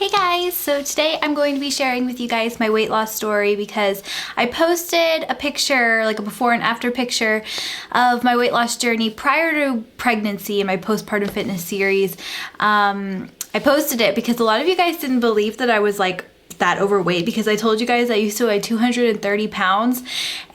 Hey guys, so today I'm going to be sharing with you guys my weight loss story because I posted a picture, like a before and after picture of my weight loss journey prior to pregnancy in my postpartum fitness series. I posted it because a lot of you guys didn't believe that I was like that overweight because I told you guys I used to weigh 230 pounds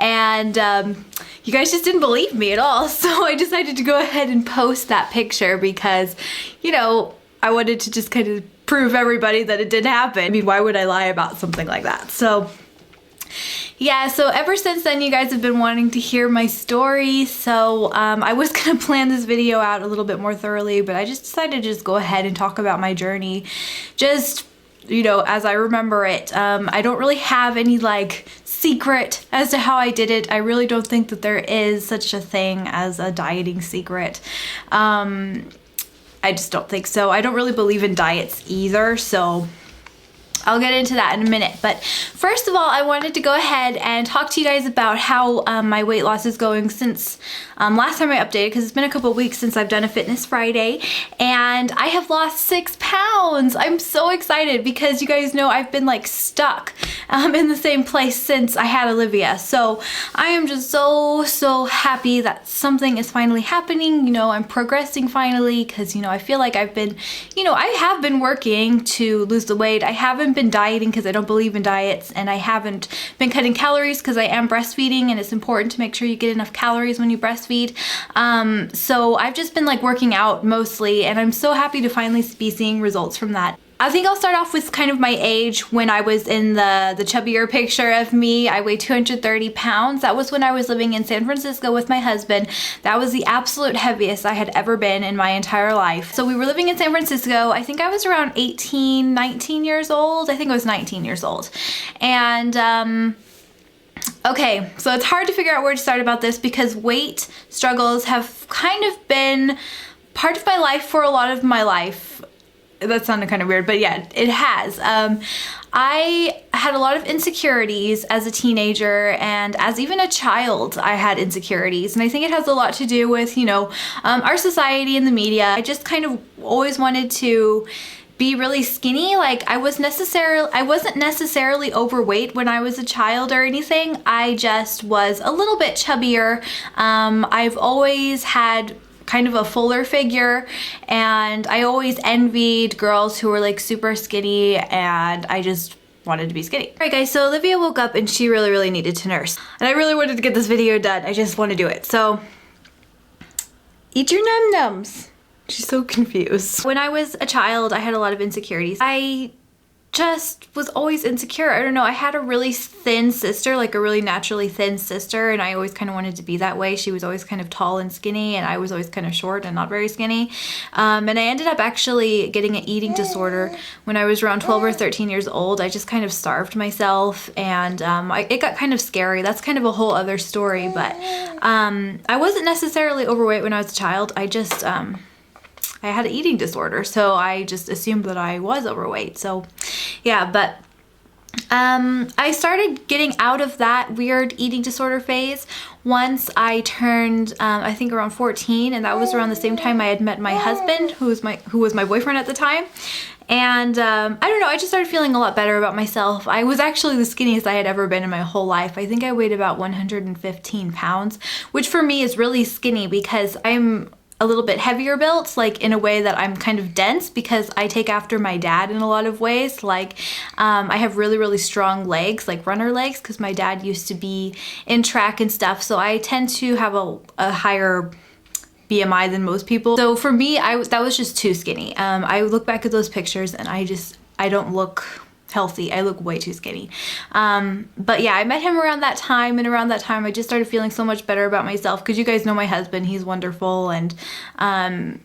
and you guys just didn't believe me at all. So I decided to go ahead and post that picture because, you know, I wanted to just kind of prove everybody that it didn't happen. I mean, why would I lie about something like that? So yeah, so ever since then you guys have been wanting to hear my story, so I was gonna plan this video out a little bit more thoroughly, but I just decided to just go ahead and talk about my journey just, you know, as I remember it. I don't really have any like secret as to how I did it. I really don't think that there is such a thing as a dieting secret. I just don't think so. I don't really believe in diets either, so I'll get into that in a minute. But first of all, I wanted to go ahead and talk to you guys about how my weight loss is going since last time I updated, because it's been a couple of weeks since I've done a Fitness Friday, and I have lost 6 pounds. I'm so excited because you guys know I've been like stuck in the same place since I had Olivia. So I am just so happy that something is finally happening. You know, I'm progressing finally because, you know, I feel like I've been, you know, I have been working to lose the weight. I haven't been dieting because I don't believe in diets, and I haven't been cutting calories because I am breastfeeding, and it's important to make sure you get enough calories when you breastfeed. So I've just been like working out mostly, and I'm so happy to finally be seeing results from that. I think I'll start off with kind of my age when I was in the chubbier picture of me. I weighed 230 pounds. That was when I was living in San Francisco with my husband. That was the absolute heaviest I had ever been in my entire life. So we were living in San Francisco. I think I was around 18, 19 years old. I think I was 19 years old. And okay, so it's hard to figure out where to start about this because weight struggles have kind of been part of my life for a lot of my life. That sounded kind of weird, but yeah, it has. I had a lot of insecurities as a teenager, and as even a child, I had insecurities. And I think it has a lot to do with, you know, our society and the media. I just kind of always wanted to be really skinny. Like I wasn't necessarily overweight when I was a child or anything. I just was a little bit chubbier. I've always had kind of a fuller figure, and I always envied girls who were like super skinny, and I just wanted to be skinny. Alright guys, so Olivia woke up and she really needed to nurse, and I really wanted to get this video done. I just want to do it. So eat your num-nums. She's so confused. When I was a child, I had a lot of insecurities. I just was always insecure. I don't know, I had a really thin sister, like a really naturally thin sister, and I always kind of wanted to be that way. She was always kind of tall and skinny, and I was always kind of short and not very skinny. And I ended up actually getting an eating disorder when I was around 12 or 13 years old. I just kind of starved myself, and it got kind of scary. That's kind of a whole other story, but I wasn't necessarily overweight when I was a child. I just I had an eating disorder, so I just assumed that I was overweight. So yeah, but I started getting out of that weird eating disorder phase once I turned I think around 14, and that was around the same time I had met my husband, who was my boyfriend at the time. And I don't know, I just started feeling a lot better about myself. I was actually the skinniest I had ever been in my whole life. I think I weighed about 115 pounds, which for me is really skinny because I'm a little bit heavier built, like in a way that I'm kind of dense because I take after my dad in a lot of ways. Like I have really strong legs, like runner legs, because my dad used to be in track and stuff. So I tend to have a higher BMI than most people. So for me, that was just too skinny. I look back at those pictures and I don't look healthy. I look way too skinny. But yeah, I met him around that time, and around that time I just started feeling so much better about myself because you guys know my husband, he's wonderful, and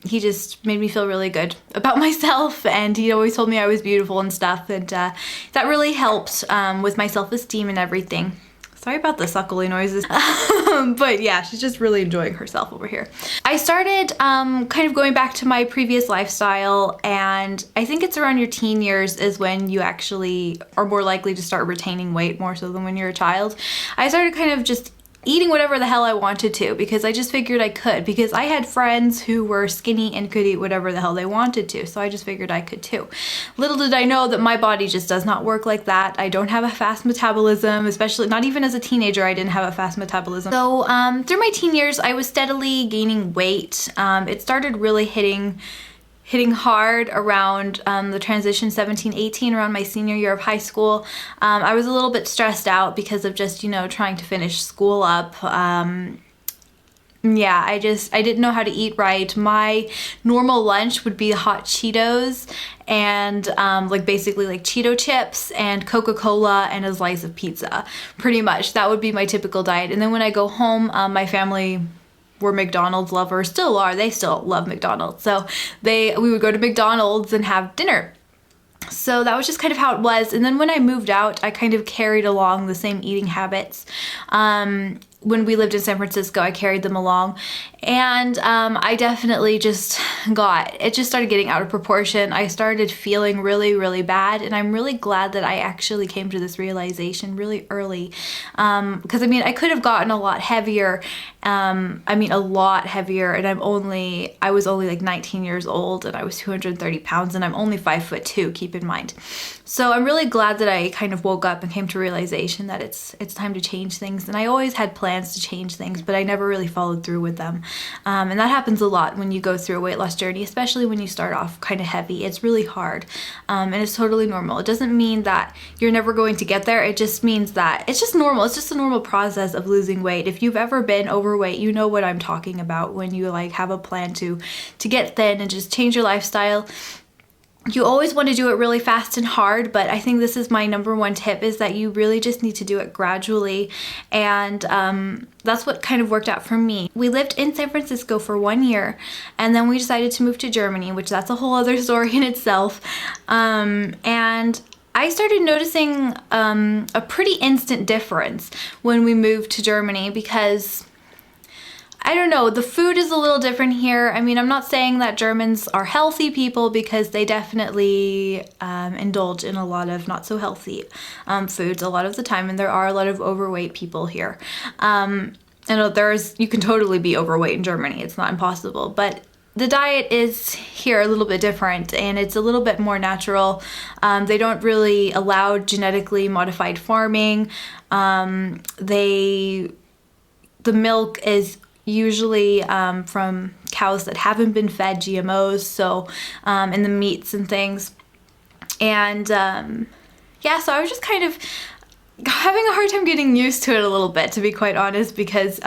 he just made me feel really good about myself, and he always told me I was beautiful and stuff, and that really helped with my self-esteem and everything. Sorry about the suckly noises. But yeah, she's just really enjoying herself over here. I started kind of going back to my previous lifestyle, and I think it's around your teen years is when you actually are more likely to start retaining weight more so than when you're a child. I started kind of just eating whatever the hell I wanted to, because I just figured I could, because I had friends who were skinny and could eat whatever the hell they wanted to, so I just figured I could too. Little did I know that my body just does not work like that. I don't have a fast metabolism, especially not even as a teenager I didn't have a fast metabolism. So through my teen years I was steadily gaining weight. It started really hitting hard around the transition 17-18, around my senior year of high school. I was a little bit stressed out because of just, you know, trying to finish school up. Yeah, I didn't know how to eat right. My normal lunch would be hot Cheetos and like basically like Cheeto chips and Coca-Cola and a slice of pizza. Pretty much that would be my typical diet. And then when I go home, my family were McDonald's lovers, still are, they still love McDonald's. So we would go to McDonald's and have dinner. So that was just kind of how it was. And then when I moved out, I kind of carried along the same eating habits. When we lived in San Francisco, I carried them along, and I definitely it just started getting out of proportion. I started feeling really, really bad, and I'm really glad that I actually came to this realization really early, because I mean, I could have gotten a lot heavier, and I was only like 19 years old, and I was 230 pounds, and I'm only 5'2", keep in mind. So I'm really glad that I kind of woke up and came to realization that it's time to change things. And I always had plans to change things, but I never really followed through with them. And that happens a lot when you go through a weight loss journey, especially when you start off kind of heavy. It's really hard, and it's totally normal. It doesn't mean that you're never going to get there. It just means that it's just normal. It's just a normal process of losing weight. If you've ever been overweight, you know what I'm talking about when you like have a plan to get thin and just change your lifestyle. You always want to do it really fast and hard, but I think this is my number one tip, is that you really just need to do it gradually, and that's what kind of worked out for me. We lived in San Francisco for 1 year, and then we decided to move to Germany, which that's a whole other story in itself, and I started noticing a pretty instant difference when we moved to Germany, because I don't know, the food is a little different here. I mean, I'm not saying that Germans are healthy people, because they definitely indulge in a lot of not so healthy foods a lot of the time, and there are a lot of overweight people here. And you can totally be overweight in Germany, it's not impossible, but the diet is here a little bit different, and it's a little bit more natural. They don't really allow genetically modified farming. The milk is usually from cows that haven't been fed GMOs, so and the meats and things. And yeah, so I was just kind of having a hard time getting used to it a little bit, to be quite honest, because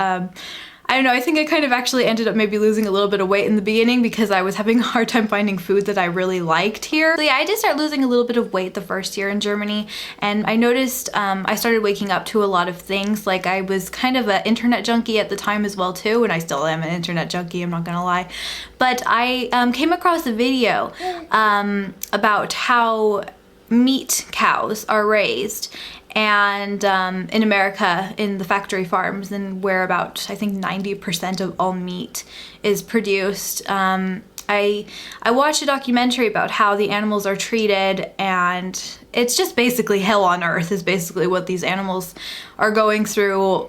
I don't know, I think I kind of actually ended up maybe losing a little bit of weight in the beginning because I was having a hard time finding food that I really liked here. So yeah, I did start losing a little bit of weight the first year in Germany, and I noticed I started waking up to a lot of things. Like, I was kind of an internet junkie at the time as well too, and I still am an internet junkie, I'm not gonna lie. But I came across a video about how meat cows are raised, and in America, in the factory farms, and where about, I think, 90% of all meat is produced. I watched a documentary about how the animals are treated, and it's just basically hell on earth is basically what these animals are going through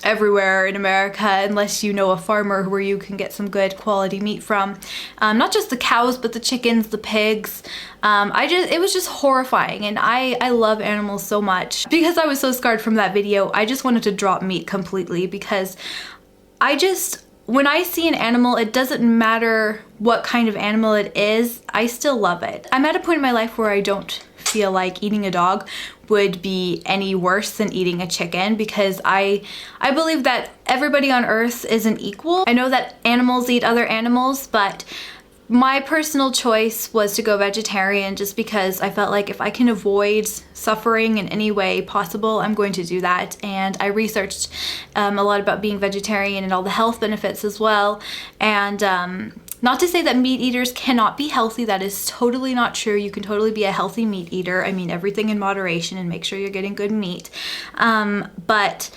everywhere in America, unless you know a farmer where you can get some good quality meat from. Not just the cows, but the chickens, the pigs. It was just horrifying, and I love animals so much. Because I was so scarred from that video, I just wanted to drop meat completely, because when I see an animal, it doesn't matter what kind of animal it is, I still love it. I'm at a point in my life where I don't feel like eating a dog would be any worse than eating a chicken, because I believe that everybody on earth isn't equal. I know that animals eat other animals, but my personal choice was to go vegetarian, just because I felt like if I can avoid suffering in any way possible, I'm going to do that. And I researched a lot about being vegetarian and all the health benefits as well. And not to say that meat eaters cannot be healthy, that is totally not true. You can totally be a healthy meat eater. I mean, everything in moderation, and make sure you're getting good meat. But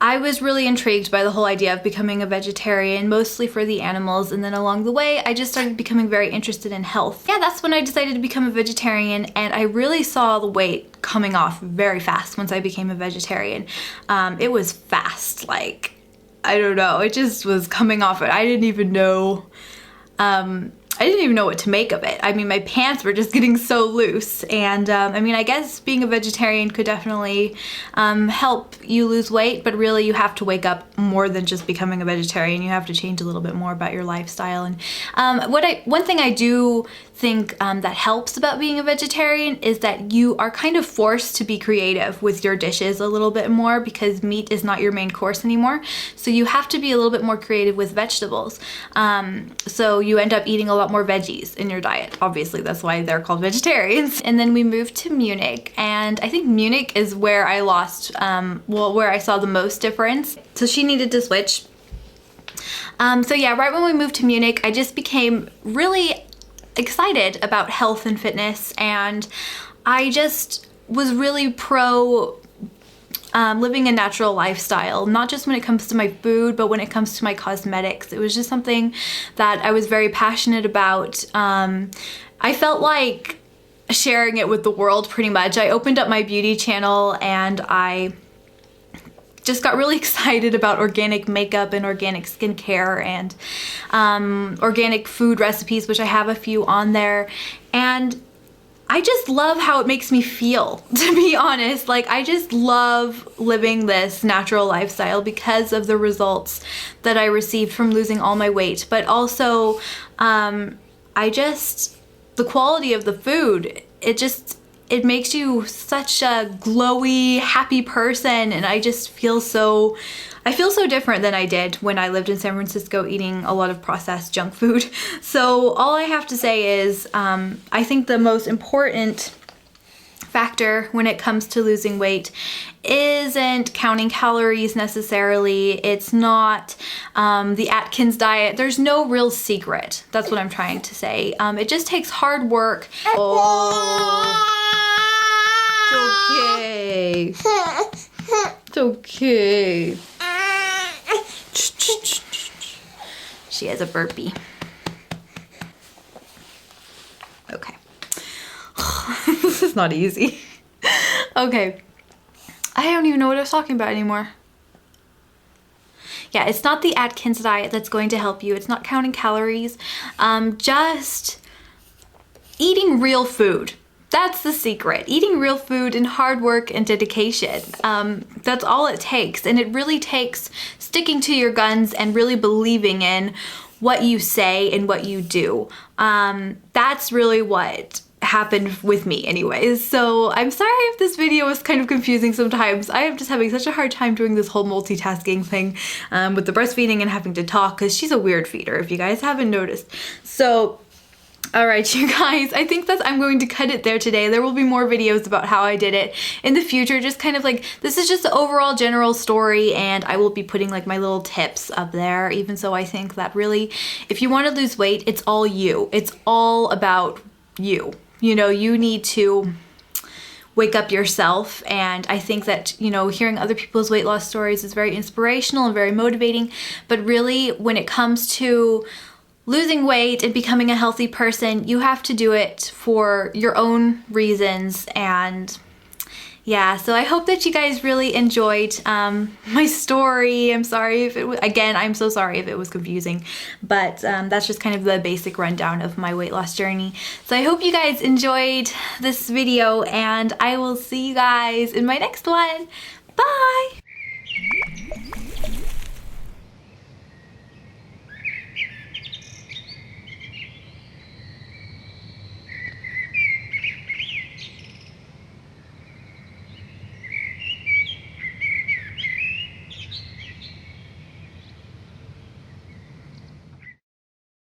I was really intrigued by the whole idea of becoming a vegetarian, mostly for the animals, and then along the way I just started becoming very interested in health. Yeah, that's when I decided to become a vegetarian, and I really saw the weight coming off very fast once I became a vegetarian. It was fast, like, I don't know, it just was coming off. I didn't even know what to make of it. I mean, my pants were just getting so loose, and I mean, I guess being a vegetarian could definitely help you lose weight, but really you have to wake up more than just becoming a vegetarian. You have to change a little bit more about your lifestyle. And one thing I do think that helps about being a vegetarian is that you are kind of forced to be creative with your dishes a little bit more, because meat is not your main course anymore. So you have to be a little bit more creative with vegetables. So you end up eating a lot more veggies in your diet. Obviously, that's why they're called vegetarians. And then we moved to Munich, and I think Munich is where I lost, where I saw the most difference. So she needed to switch. So yeah, right when we moved to Munich, I just became really excited about health and fitness, and I just was really pro living a natural lifestyle, not just when it comes to my food, but when it comes to my cosmetics. It was just something that I was very passionate about. I felt like sharing it with the world pretty much. I opened up my beauty channel, and I just got really excited about organic makeup and organic skincare and organic food recipes, which I have a few on there. And I just love how it makes me feel, to be honest. Like, I just love living this natural lifestyle because of the results that I received from losing all my weight. But also, the quality of the food, it makes you such a glowy, happy person, and I feel so different than I did when I lived in San Francisco eating a lot of processed junk food. So all I have to say is, I think the most important factor when it comes to losing weight isn't counting calories necessarily. It's not the Atkins diet. There's no real secret. That's what I'm trying to say. It just takes hard work. Oh. It's okay. It's okay. She has a burpee. Okay. This is not easy. Okay. I don't even know what I was talking about anymore. Yeah, it's not the Atkins diet that's going to help you. It's not counting calories. Just eating real food. That's the secret. Eating real food and hard work and dedication. That's all it takes. And it really takes sticking to your guns and really believing in what you say and what you do. That's really what happened with me anyways. So I'm sorry if this video was kind of confusing sometimes. I am just having such a hard time doing this whole multitasking thing with the breastfeeding and having to talk, because she's a weird feeder, if you guys haven't noticed. So alright, you guys, I think I'm going to cut it there today. There will be more videos about how I did it in the future, just kind of like, this is just the overall general story, and I will be putting like my little tips up there. Even so, I think that really, if you want to lose weight, it's all you. It's all about you. You know, you need to wake up yourself, and I think that, you know, hearing other people's weight loss stories is very inspirational and very motivating, but really when it comes to losing weight and becoming a healthy person, you have to do it for your own reasons. And yeah, so I hope that you guys really enjoyed my story. I'm sorry if it was, again, I'm so sorry if it was confusing, but that's just kind of the basic rundown of my weight loss journey. So I hope you guys enjoyed this video, and I will see you guys in my next one. Bye!